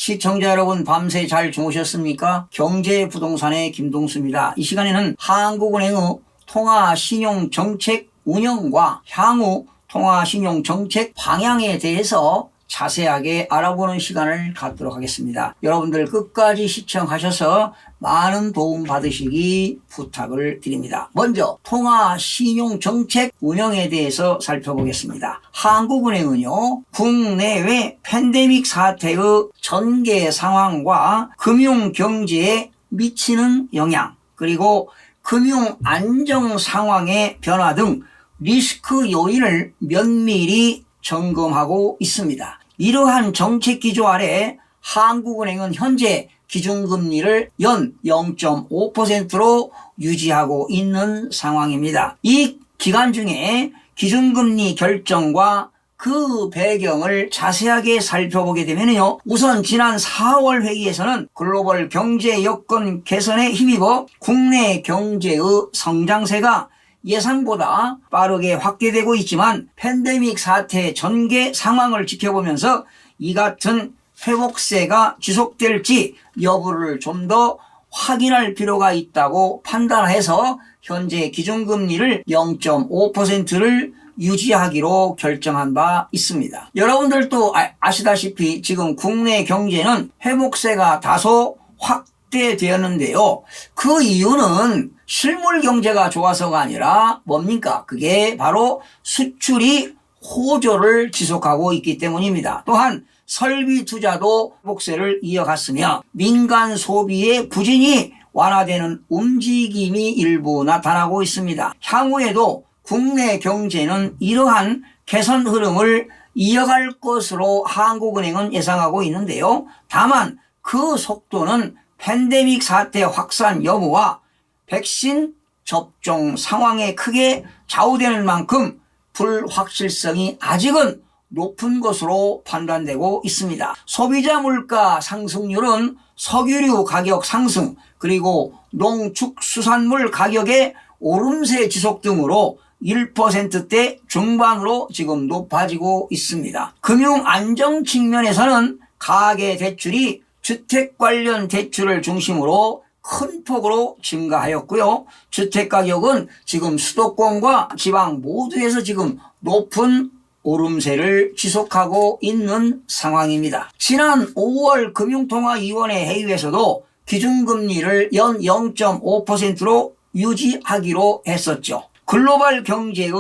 시청자 여러분 밤새 잘 주무셨습니까? 경제부동산의 김동수입니다. 이 시간에는 한국은행의 통화신용정책 운영과 향후 통화신용정책 방향에 대해서 자세하게 알아보는 시간을 갖도록 하겠습니다. 여러분들 끝까지 시청하셔서 많은 도움 받으시기 부탁을 드립니다. 먼저 통화신용정책 운영에 대해서 살펴보겠습니다. 한국은행은요, 국내외 팬데믹 사태의 전개 상황과 금융경제에 미치는 영향, 그리고 금융 안정 상황의 변화 등 리스크 요인을 면밀히 점검하고 있습니다. 이러한 정책 기조 아래 한국은행은 현재 기준금리를 연 0.5%로 유지하고 있는 상황입니다. 이 기간 중에 기준금리 결정과 그 배경을 자세하게 살펴보게 되면요, 우선 지난 4월 회의에서는 글로벌 경제 여건 개선에 힘입어 국내 경제의 성장세가 예상보다 빠르게 확대되고 있지만 팬데믹 사태 전개 상황을 지켜보면서 이 같은 회복세가 지속될지 여부를 좀 더 확인할 필요가 있다고 판단해서 현재 기준금리를 0.5%를 유지하기로 결정한 바 있습니다. 여러분들도 아시다시피 지금 국내 경제는 회복세가 다소 확대되었는데요. 그 이유는 실물 경제가 좋아서가 아니라 뭡니까? 그게 바로 수출이 호조를 지속하고 있기 때문입니다. 또한 설비 투자도 회복세를 이어갔으며 민간 소비의 부진이 완화되는 움직임이 일부 나타나고 있습니다. 향후에도 국내 경제는 이러한 개선 흐름을 이어갈 것으로 한국은행은 예상하고 있는데요. 다만 그 속도는 팬데믹 사태 확산 여부와 백신 접종 상황에 크게 좌우되는 만큼 불확실성이 아직은 높은 것으로 판단되고 있습니다. 소비자 물가 상승률은 석유류 가격 상승, 그리고 농축수산물 가격의 오름세 지속 등으로 1%대 중반으로 지금 높아지고 있습니다. 금융 안정 측면에서는 가계대출이 주택 관련 대출을 중심으로 큰 폭으로 증가하였고요. 주택가격은 지금 수도권과 지방 모두에서 지금 높은 오름세를 지속하고 있는 상황입니다. 지난 5월 금융통화위원회 회의에서도 기준금리를 연 0.5%로 유지하기로 했었죠. 글로벌 경제의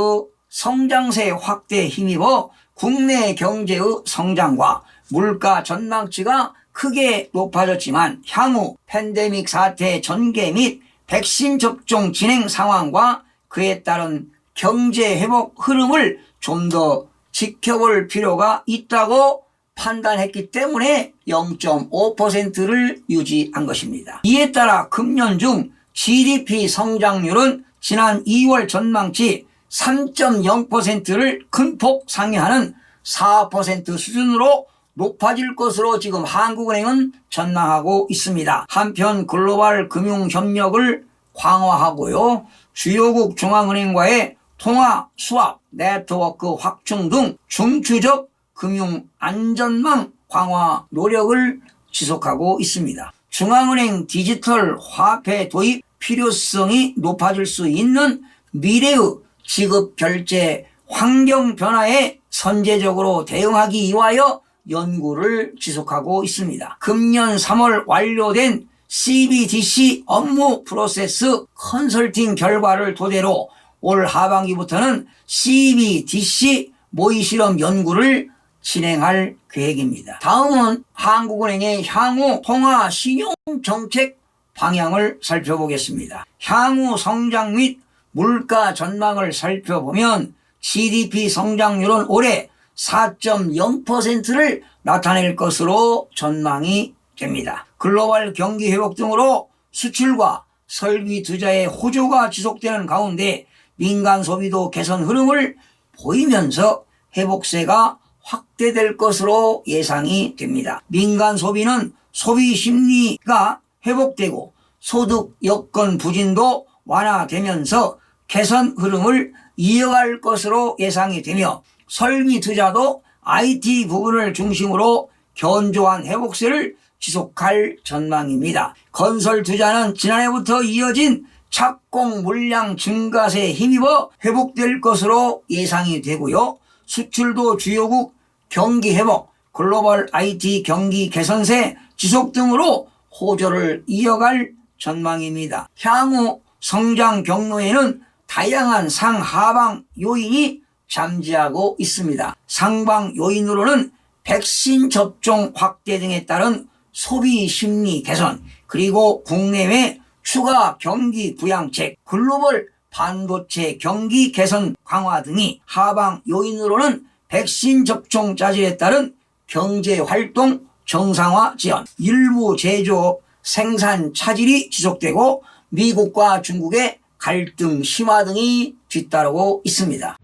성장세 확대에 힘입어 국내 경제의 성장과 물가 전망치가 크게 높아졌지만 향후 팬데믹 사태 전개 및 백신 접종 진행 상황과 그에 따른 경제 회복 흐름을 좀 더 지켜볼 필요가 있다고 판단했기 때문에 0.5%를 유지한 것입니다. 이에 따라 금년 중 GDP 성장률은 지난 2월 전망치 3.0%를 큰 폭 상회하는 4% 수준으로 높아질 것으로 지금 한국은행은 전망하고 있습니다. 한편 글로벌 금융 협력을 강화하고요, 주요국 중앙은행과의 통화 수합, 네트워크 확충 등 중추적 금융 안전망 강화 노력을 지속하고 있습니다. 중앙은행 디지털 화폐 도입 필요성이 높아질 수 있는 미래의 지급 결제 환경 변화에 선제적으로 대응하기 위하여 연구를 지속하고 있습니다. 금년 3월 완료된 CBDC 업무 프로세스 컨설팅 결과를 토대로 올 하반기부터는 CBDC 모의실험 연구를 진행할 계획입니다. 다음은 한국은행의 향후 통화신용정책 방향을 살펴보겠습니다. 향후 성장 및 물가 전망을 살펴보면 GDP 성장률은 올해 4.0%를 나타낼 것으로 전망이 됩니다. 글로벌 경기 회복 등으로 수출과 설비 투자의 호조가 지속되는 가운데 민간 소비도 개선 흐름을 보이면서 회복세가 확대될 것으로 예상이 됩니다. 민간 소비는 소비 심리가 회복되고 소득 여건 부진도 완화되면서 개선 흐름을 이어갈 것으로 예상이 되며 설비 투자도 IT 부분을 중심으로 견조한 회복세를 지속할 전망입니다. 건설 투자는 지난해부터 이어진 착공 물량 증가세에 힘입어 회복될 것으로 예상이 되고요. 수출도 주요국 경기 회복, 글로벌 IT 경기 개선세 지속 등으로 호조를 이어갈 전망입니다. 향후 성장 경로에는 다양한 상하방 요인이 잠재하고 있습니다. 상방 요인으로는 백신 접종 확대 등에 따른 소비 심리 개선, 그리고 국내외 추가 경기 부양책, 글로벌 반도체 경기 개선 강화 등이, 하방 요인으로는 백신 접종 짜질에 따른 경제 활동 정상화 지연, 일부 제조업 생산 차질이 지속되고 미국과 중국의 갈등 심화 등이 뒤따르고 있습니다.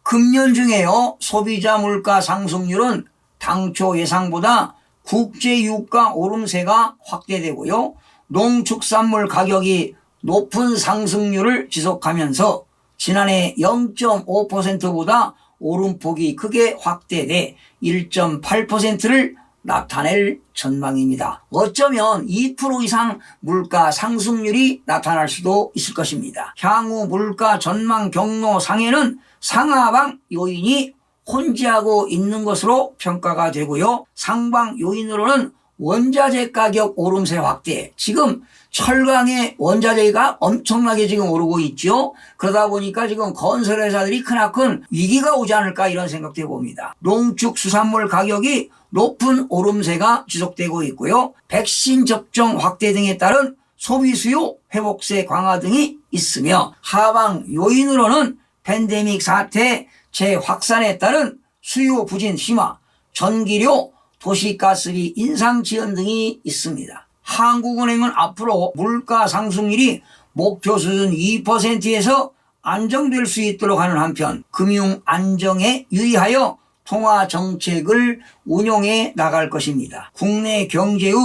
금년 중에요, 소비자 물가 상승률은 당초 예상보다 국제 유가 오름세가 확대되고요. 농축산물 가격이 높은 상승률을 지속하면서 지난해 0.5%보다 오름폭이 크게 확대돼 1.8%를 나타낼 전망입니다. 어쩌면 2% 이상 물가 상승률이 나타날 수도 있을 것입니다. 향후 물가 전망 경로 상에는 상하방 요인이 혼재하고 있는 것으로 평가가 되고요. 상방 요인으로는 원자재 가격 오름세 확대, 지금 철강의 원자재가 엄청나게 지금 오르고 있죠. 그러다 보니까 지금 건설회사들이 크나큰 위기가 오지 않을까 이런 생각도 해봅니다. 농축수산물 가격이 높은 오름세가 지속되고 있고요. 백신 접종 확대 등에 따른 소비 수요 회복세 강화 등이 있으며, 하방 요인으로는 팬데믹 사태 재확산에 따른 수요 부진 심화, 전기료, 도시가스비 인상 지연 등이 있습니다. 한국은행은 앞으로 물가 상승률이 목표 수준 2%에서 안정될 수 있도록 하는 한편, 금융 안정에 유의하여 통화 정책을 운용해 나갈 것입니다. 국내 경제의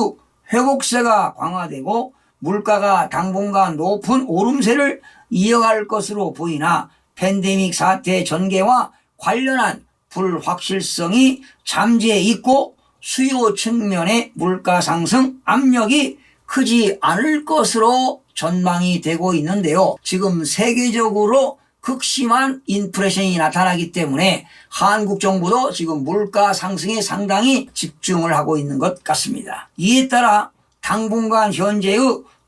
회복세가 강화되고 물가가 당분간 높은 오름세를 이어갈 것으로 보이나, 팬데믹 사태 전개와 관련한 불확실성이 잠재해 있고 수요 측면의 물가 상승 압력이 크지 않을 것으로 전망이 되고 있는데요. 지금 세계적으로 극심한 인플레이션이 나타나기 때문에 한국 정부도 지금 물가 상승에 상당히 집중을 하고 있는 것 같습니다. 이에 따라 당분간 현재의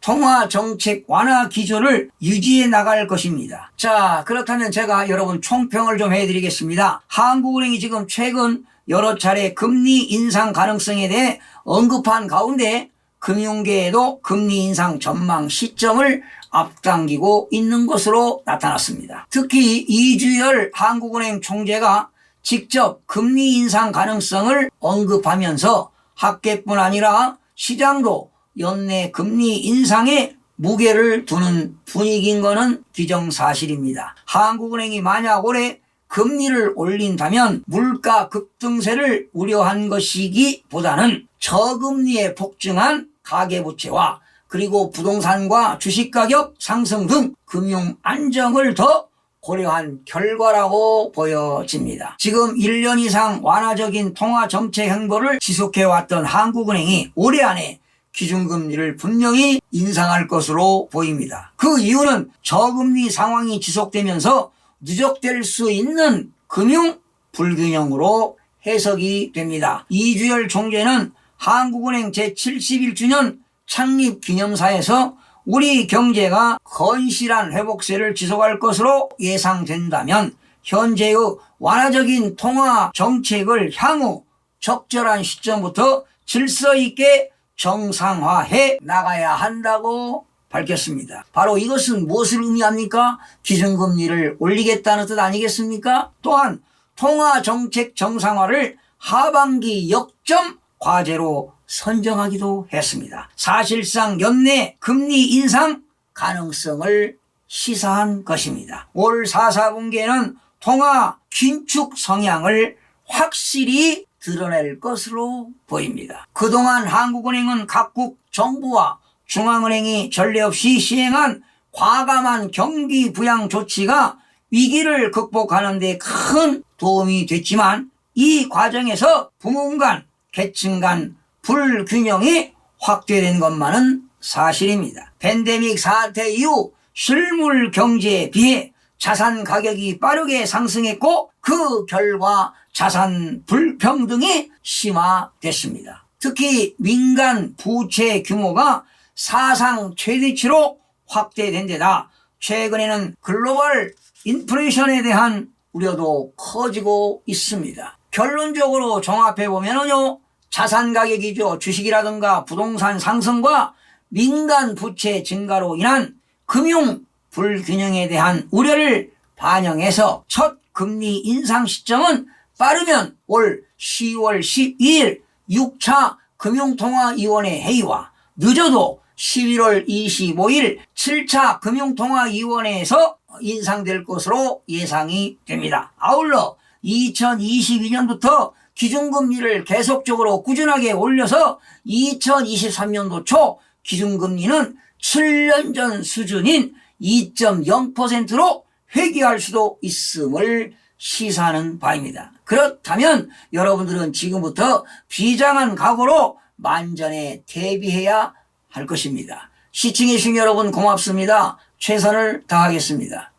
통화정책 완화 기조를 유지해 나갈 것입니다. 자, 그렇다면 제가 여러분 총평을 좀 해드리겠습니다. 한국은행이 지금 최근 여러 차례 금리 인상 가능성에 대해 언급한 가운데 금융계에도 금리 인상 전망 시점을 앞당기고 있는 것으로 나타났습니다. 특히 이주열 한국은행 총재가 직접 금리 인상 가능성을 언급하면서 학계뿐 아니라 시장도 연내 금리 인상에 무게를 두는 분위기인 것은 기정사실입니다. 한국은행이 만약 올해 금리를 올린다면 물가 급등세를 우려한 것이기보다는 저금리에 폭증한 가계부채와 그리고 부동산과 주식가격 상승 등 금융 안정을 더 고려한 결과라고 보여집니다. 지금 1년 이상 완화적인 통화정책 행보를 지속해왔던 한국은행이 올해 안에 기준금리를 분명히 인상할 것으로 보입니다. 그 이유는 저금리 상황이 지속되면서 누적될 수 있는 금융 불균형으로 해석이 됩니다. 이주열 총재는 한국은행 제71주년 창립기념사에서 우리 경제가 건실한 회복세를 지속할 것으로 예상된다면 현재의 완화적인 통화 정책을 향후 적절한 시점부터 질서 있게 정상화해 나가야 한다고 밝혔습니다. 바로 이것은 무엇을 의미합니까? 기준금리를 올리겠다는 뜻 아니겠습니까? 또한 통화정책 정상화를 하반기 역점 과제로 선정하기도 했습니다. 사실상 연내 금리 인상 가능성을 시사한 것입니다. 올 4분기에는 통화 긴축 성향을 확실히 드러낼 것으로 보입니다. 그동안 한국은행은 각국 정부와 중앙은행이 전례 없이 시행한 과감한 경기 부양 조치가 위기를 극복하는 데 큰 도움이 됐지만 이 과정에서 부문 간, 계층 간 불균형이 확대된 것만은 사실입니다. 팬데믹 사태 이후 실물 경제에 비해 자산 가격이 빠르게 상승했고 그 결과 자산 불평등이 심화됐습니다. 특히 민간 부채 규모가 사상 최대치로 확대된 데다 최근에는 글로벌 인플레이션에 대한 우려도 커지고 있습니다. 결론적으로 종합해보면요, 자산 가격이죠. 주식이라든가 부동산 상승과 민간 부채 증가로 인한 금융 불균형에 대한 우려를 반영해서 첫 금리 인상 시점은 빠르면 올 10월 12일 6차 금융통화위원회 회의와 늦어도 11월 25일 7차 금융통화위원회에서 인상될 것으로 예상이 됩니다. 아울러 2022년부터 기준금리를 계속적으로 꾸준하게 올려서 2023년도 초 기준금리는 7년 전 수준인 2.0%로 회귀할 수도 있음을 시사하는 바입니다. 그렇다면 여러분들은 지금부터 비장한 각오로 만전에 대비해야 할 것입니다. 시청해 주신 여러분 고맙습니다. 최선을 다하겠습니다.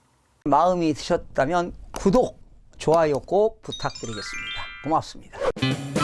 마음이 드셨다면 구독, 좋아요 꼭 부탁드리겠습니다. 고맙습니다.